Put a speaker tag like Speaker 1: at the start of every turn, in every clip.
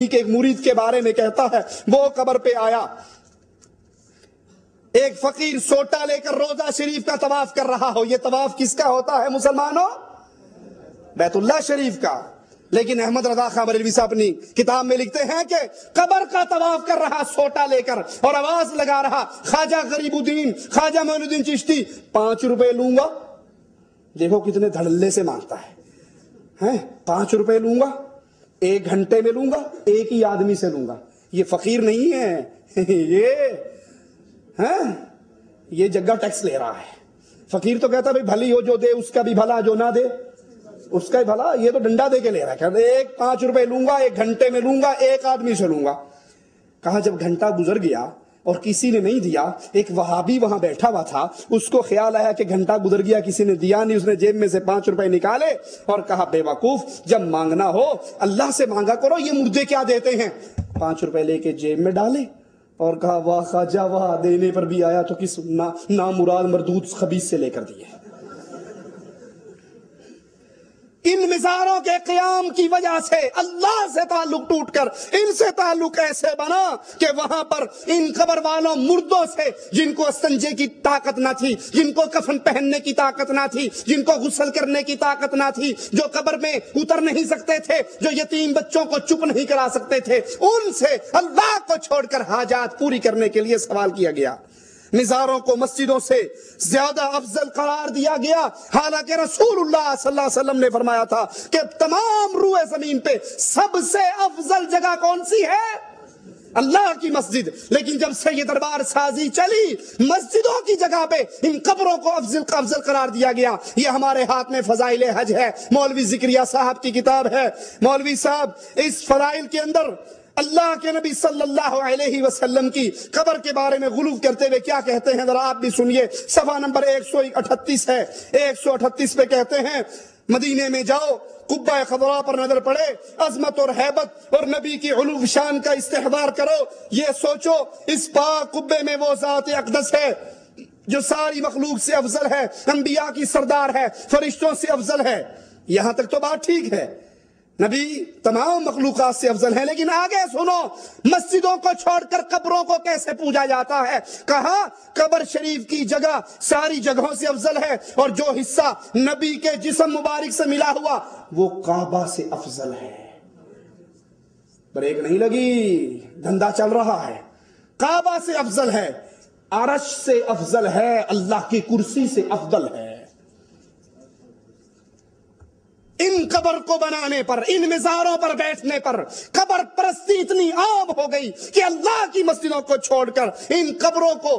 Speaker 1: کے ایک مرید کے بارے میں کہتا ہے، وہ قبر پہ آیا، ایک فقیر سوٹا لے کر روضہ شریف کا طواف کر رہا ہو۔ یہ طواف کس کا ہوتا ہے مسلمانوں؟ بیت اللہ شریف کا۔ لیکن احمد رضا خان بریلوی صاحب اپنی کتاب میں لکھتے ہیں کہ قبر کا طواف کر رہا سوٹا لے کر اور آواز لگا رہا، خواجہ غریب الدین، خواجہ معین الدین چشتی، 5 روپے لوں گا۔ دیکھو کتنے دھڑلے سے مانگتا ہے، 5 روپے لوں گا، 1 گھنٹے میں لوں گا، ایک ہی آدمی سے لوں گا۔ یہ فقیر نہیں ہے، یہ جگہ ٹیکس لے رہا ہے۔ فقیر تو کہتا بھائی بھلی ہو، جو دے اس کا بھی بھلا، جو نہ دے اس کا ہی بھلا۔ یہ تو ڈنڈا دے کے لے رہا ہے، کہتے 5 روپے لوں گا، 1 گھنٹے میں لوں گا، ایک آدمی سے لوں گا۔ کہا جب گھنٹہ گزر گیا اور کسی نے نہیں دیا، ایک وہابی وہاں بیٹھا ہوا تھا، اس کو خیال آیا کہ گھنٹہ گزر گیا، کسی نے دیا نہیں، اس نے جیب میں سے 5 روپے نکالے اور کہا بے وقوف، جب مانگنا ہو اللہ سے مانگا کرو، یہ مردے کیا دیتے ہیں۔ 5 روپے لے کے جیب میں ڈالے اور کہا واہ خواجہ واہ، دینے پر بھی آیا تو کس نامراد مردود خبیث سے لے کر دیے۔ ان مزاروں کے قیام کی وجہ سے اللہ سے تعلق ٹوٹ کر ان سے تعلق ایسے بنا کہ وہاں پر ان قبر والوں مردوں سے، جن کو استنجے کی طاقت نہ تھی، جن کو کفن پہننے کی طاقت نہ تھی، جن کو غسل کرنے کی طاقت نہ تھی، جو قبر میں اتر نہیں سکتے تھے، جو یتیم بچوں کو چپ نہیں کرا سکتے تھے، ان سے اللہ کو چھوڑ کر حاجات پوری کرنے کے لیے سوال کیا گیا۔ مزاروں کو مسجدوں سے زیادہ افضل قرار دیا گیا، حالانکہ رسول اللہ صلی اللہ علیہ وسلم نے فرمایا تھا کہ تمام روئے زمین پہ سب سے افضل جگہ کون سی ہے؟ اللہ کی مسجد۔ لیکن جب سے یہ دربار سازی چلی، مسجدوں کی جگہ پہ ان قبروں کو افضل قرار دیا گیا۔ یہ ہمارے ہاتھ میں فضائل حج ہے، مولوی ذکریہ صاحب کی کتاب ہے۔ مولوی صاحب اس فضائل کے اندر اللہ کے نبی صلی اللہ علیہ وسلم کی قبر کے بارے میں غلو کرتے ہوئے کیا کہتے ہیں، ذرا آپ بھی سنیے۔ صفحہ نمبر 138 ہے، 138 پہ کہتے ہیں، مدینے میں جاؤ، قبہ خضراء پر نظر پڑے، عظمت اور ہیبت اور نبی کی علو شان کا استحضار کرو، یہ سوچو اس پاک قبے میں وہ ذات اقدس ہے جو ساری مخلوق سے افضل ہے، انبیاء کی سردار ہے، فرشتوں سے افضل ہے۔ یہاں تک تو بات ٹھیک ہے، نبی تمام مخلوقات سے افضل ہے، لیکن آگے سنو، مسجدوں کو چھوڑ کر قبروں کو کیسے پوجا جاتا ہے۔ کہا قبر شریف کی جگہ ساری جگہوں سے افضل ہے، اور جو حصہ نبی کے جسم مبارک سے ملا ہوا وہ کعبہ سے افضل ہے۔ بریک نہیں لگی، دھندا چل رہا ہے۔ کعبہ سے افضل ہے، عرش سے افضل ہے، اللہ کی کرسی سے افضل ہے۔ ان قبر کو بنانے پر، ان مزاروں پر بیٹھنے پر قبر پرستی اتنی عام ہو گئی کہ اللہ کی مسجدوں کو چھوڑ کر ان قبروں کو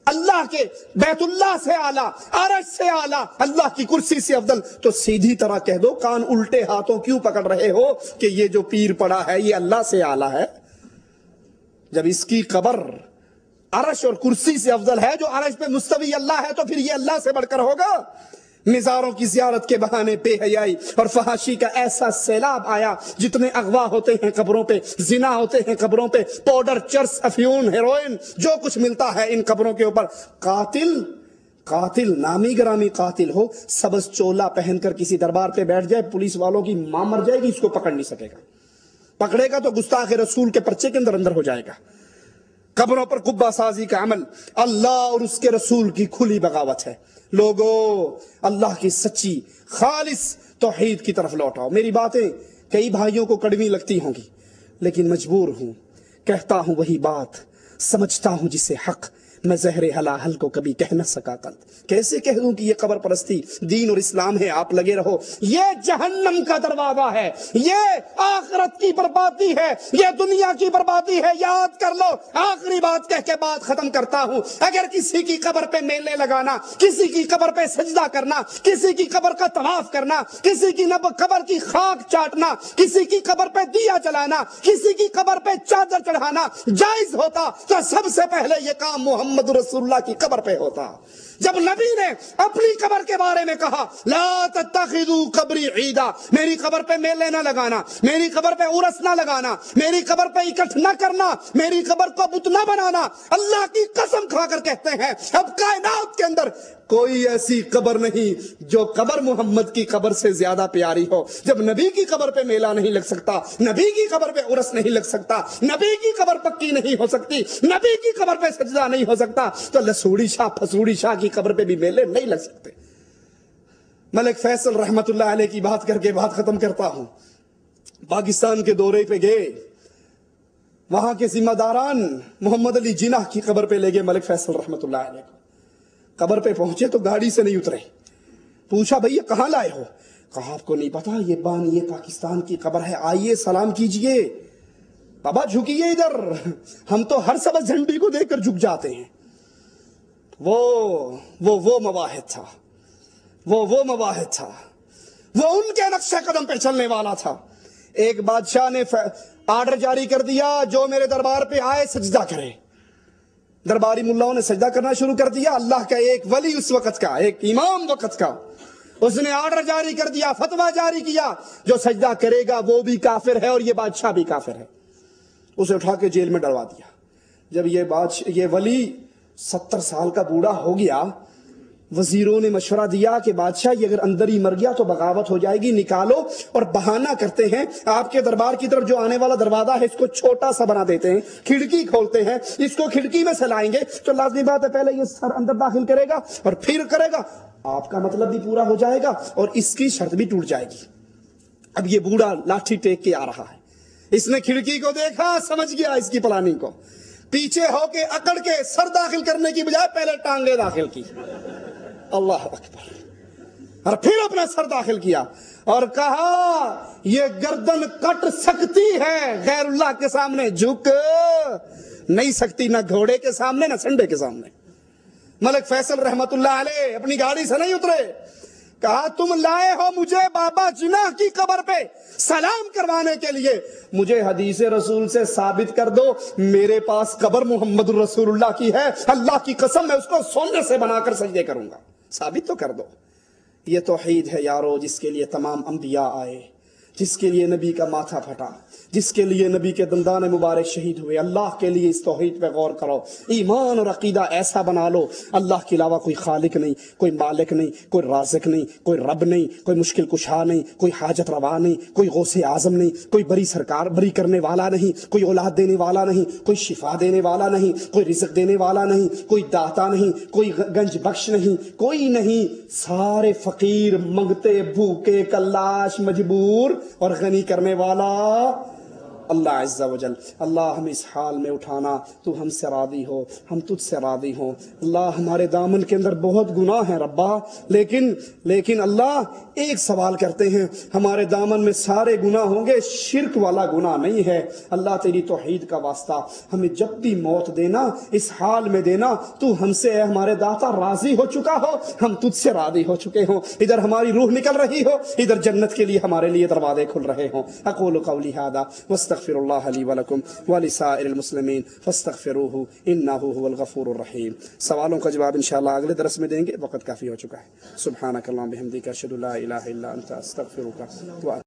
Speaker 1: اللہ کے بیت اللہ سے اعلیٰ، عرش سے اعلیٰ، اللہ کی کرسی سے افضل۔ تو سیدھی طرح کہہ دو، کان الٹے ہاتھوں کیوں پکڑ رہے ہو کہ یہ جو پیر پڑا ہے یہ اللہ سے اعلیٰ ہے؟ جب اس کی قبر عرش اور کرسی سے افضل ہے، جو عرش پہ مستوی اللہ ہے، تو پھر یہ اللہ سے بڑھ کر ہوگا؟ مزاروں کی زیارت کے بہانے بے حیائی اور فحاشی کا ایسا سیلاب آیا، جتنے اغوا ہوتے ہیں قبروں پہ، زنا ہوتے ہیں قبروں پہ، پاؤڈر، چرس، افیون، ہیروئن، جو کچھ ملتا ہے ان قبروں کے اوپر۔ قاتل نامی گرامی قاتل ہو، سبز چولا پہن کر کسی دربار پہ بیٹھ جائے، پولیس والوں کی ماں مر جائے گی، اس کو پکڑ نہیں سکے گا، پکڑے گا تو گستاخ رسول کے پرچے کے اندر ہو جائے گا۔ قبروں پر قبہ سازی کا عمل اللہ اور اس کے رسول کی کھلی بغاوت ہے۔ لوگو اللہ کی سچی خالص توحید کی طرف لوٹاؤ۔ میری باتیں کئی بھائیوں کو کڑوی لگتی ہوں گی، لیکن مجبور ہوں، کہتا ہوں وہی بات، سمجھتا ہوں جسے حق، میں زہر حلاحل کو کبھی کہہ نہ سکا قط۔ کیسے کہہ دوں کہ یہ قبر پرستی دین اور اسلام ہے؟ آپ لگے رہو، یہ جہنم کا دروازہ ہے، یہ آخرت کی بربادی ہے، یہ دنیا کی بربادی ہے، یاد کر لو۔ آخری بات کہہ کے بات ختم کرتا ہوں، اگر کسی کی قبر پہ میلے لگانا، کسی کی قبر پہ سجدہ کرنا، کسی کی قبر کا طواف کرنا، کسی کی قبر کی خاک چاٹنا، کسی کی قبر پہ دیا جلانا، کسی کی قبر پہ چادر چڑھانا جائز ہوتا تو سب سے پہلے یہ کام محمد رسول اللہ کی قبر پہ ہوتا۔ جب نبی نے اپنی قبر کے بارے میں کہا لا تتخذوا قبری عیدا، میری قبر پہ میلے نہ لگانا، میری قبر پہ عرس نہ لگانا، میری قبر پہ اکٹھ نہ کرنا، میری قبر کو بت نہ بنانا، اللہ کی قسم کھا کر کہتے ہیں اب کائنات کے اندر کوئی ایسی قبر نہیں جو قبر محمد کی قبر سے زیادہ پیاری ہو۔ جب نبی کی قبر پہ میلہ نہیں لگ سکتا، نبی کی قبر پہ عرس نہیں لگ سکتا، نبی کی قبر پکی نہیں ہو سکتی، نبی کی قبر پہ سجدہ نہیں ہو سکتا، تو لسوڑی شاہ پھسوڑی شاہ کی قبر پہ بھی میلے نہیں لگ سکتے۔ ملک فیصل رحمت اللہ علیہ کی بات کر کے بات ختم کرتا ہوں۔ پاکستان کے دورے پہ گئے، وہاں کے ذمہ داران محمد علی جناح کی قبر پہ لے گئے ملک فیصل رحمت اللہ علیہ کو۔ قبر پہ پہنچے تو گاڑی سے نہیں اترے، پوچھا بھئی یہ کہاں لائے ہو؟ کہا آپ کو نہیں پتا یہ بانی پاکستان کی قبر ہے، آئیے سلام کیجئے۔ بابا جھکیے ادھر، ہم تو ہر سبز جھنڈی کو دیکھ کر جھک جاتے ہیں۔ وہ مواحد تھا، وہ مواحد تھا، وہ ان کے نقش قدم پہ چلنے والا تھا۔ ایک بادشاہ نے آرڈر جاری کر دیا جو میرے دربار پہ آئے سجدہ کرے۔ درباری ملاؤں نے سجدہ کرنا شروع کر دیا۔ اللہ کا ایک ولی اس وقت کا، ایک امام وقت کا، اس نے آرڈر جاری کر دیا، فتویٰ جاری کیا، جو سجدہ کرے گا وہ بھی کافر ہے اور یہ بادشاہ بھی کافر ہے۔ اسے اٹھا کے جیل میں ڈلوا دیا۔ جب یہ ولی 70 سال کا بوڑھا ہو گیا، وزیروں نے مشورہ دیا کہ بادشاہ یہ اگر اندر ہی مر گیا تو بغاوت ہو جائے گی، نکالو، اور بہانہ کرتے ہیں آپ کے دربار کی طرف جو آنے والا دروازہ ہے اس کو چھوٹا سا بنا دیتے ہیں، کھڑکی کھولتے ہیں، اس کو کھڑکی میں سے لائیں گے تو لازمی بات ہے پہلے یہ سر اندر داخل کرے گا اور پھر کرے گا، آپ کا مطلب بھی پورا ہو جائے گا اور اس کی شرط بھی ٹوٹ جائے گی۔ اب یہ بوڑھا لاٹھی ٹیک کے آ رہا ہے، اس نے کھڑکی کو دیکھا، سمجھ گیا اس کی پلاننگ کو، پیچھے ہو کے اکڑ کے سر داخل کرنے کی بجائے پہلے ٹانگیں داخل کی، اللہ اکبر، اور پھر اپنا سر داخل کیا اور کہا یہ گردن کٹ سکتی ہے، غیر اللہ کے سامنے جھک نہیں سکتی، نہ گھوڑے کے سامنے نہ سنڈے کے سامنے۔ ملک فیصل رحمت اللہ علیہ اپنی گاڑی سے نہیں اترے، کہا تم لائے ہو مجھے بابا جناح کی قبر پہ سلام کروانے کے لیے، مجھے حدیث رسول سے ثابت کر دو میرے پاس قبر محمد رسول اللہ کی ہے، اللہ کی قسم میں اس کو سونے سے بنا کر سجدے کروں گا، ثابت تو کر دو۔ یہ توحید ہے یارو، جس کے لیے تمام انبیاء آئے، جس کے لیے نبی کا ماتھا پھٹا، جس کے لیے نبی کے دندان مبارک شہید ہوئے۔ اللہ کے لیے اس توحید پہ غور کرو، ایمان اور عقیدہ ایسا بنا لو اللہ کے علاوہ کوئی خالق نہیں، کوئی مالک نہیں، کوئی رازق نہیں، کوئی رب نہیں، کوئی مشکل کشا نہیں، کوئی حاجت روا نہیں، کوئی غوث اعظم نہیں، کوئی بری سرکار بری کرنے والا نہیں، کوئی اولاد دینے والا نہیں، کوئی شفا دینے والا نہیں، کوئی رزق دینے والا نہیں، کوئی داتا نہیں، کوئی گنج بخش نہیں، کوئی نہیں، سارے فقیر، منگتے، بھوکے، کلاش، مجبور اور غنی کرنے والا اللہ عز و جل۔ اللہ ہم اس حال میں اٹھانا، تو ہم سے راضی ہو، ہم تجھ سے راضی ہوں۔ اللہ ہمارے دامن کے اندر بہت گناہ ہیں ربا، لیکن اللہ ایک سوال کرتے ہیں، ہمارے دامن میں سارے گناہ ہوں گے، شرک والا گناہ نہیں ہے۔ اللہ تیری توحید کا واسطہ ہمیں جب بھی موت دینا اس حال میں دینا تو ہم سے اے ہمارے داتا راضی ہو چکا ہو، ہم تجھ سے راضی ہو چکے ہوں، ادھر ہماری روح نکل رہی ہو، ادھر جنت کے لیے ہمارے لیے دروازے کھل رہے ہوں۔ اقول قولی ھذا واستغفر اللہ لی ولکم ولسائر المسلمین فاستغفروہ انہ ھو الغفور الرحیم۔ سوالوں کا جواب انشاءاللہ اگلے درس میں دیں گے، وقت کافی ہو چکا ہے۔ سبحانک اللہم بحمدک اشہد ان لا الہ الا انت استغفرک